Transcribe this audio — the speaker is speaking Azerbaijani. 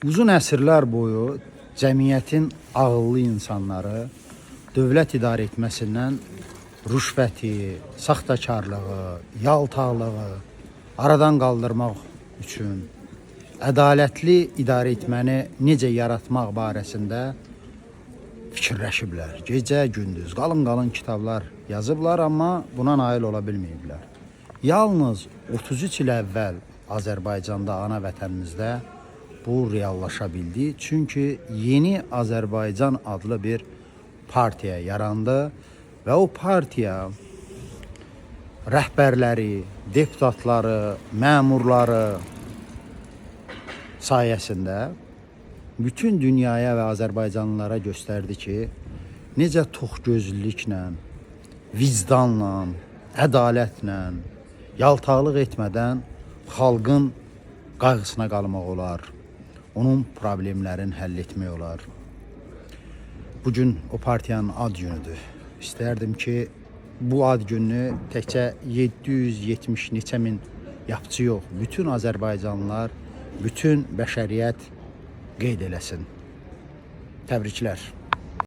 Uzun əsrlər boyu cəmiyyətin ağıllı insanları dövlət idarə etməsindən rüşvəti, saxtakarlığı, yaltaqlığı aradan qaldırmaq üçün ədalətli idarə etməni necə yaratmaq barəsində fikirləşiblər. Gecə, gündüz, qalın kitablar yazıblar, amma buna nail ola bilməyiblər. Yalnız 33 il əvvəl Azərbaycanda, ana vətənimizdə bu reallaşa bildi. Çünki Yeni Azərbaycan adlı bir partiya yarandı və o partiya rəhbərləri, deputatları, məmurları sayəsində bütün dünyaya və Azərbaycanlılara göstərdi ki, necə toxgözlüklə, vicdanla, ədalətlə, yaltaqlıq etmədən xalqın qayğısına qalmaq olar, onun problemlərini həll etmək olar. Bugün o partiyanın ad günüdür. İstərdim ki, bu ad gününü təkcə 770 neçə min yapıcı yox, bütün Azərbaycanlılar, bütün bəşəriyyət qeyd eləsin. Təbriklər.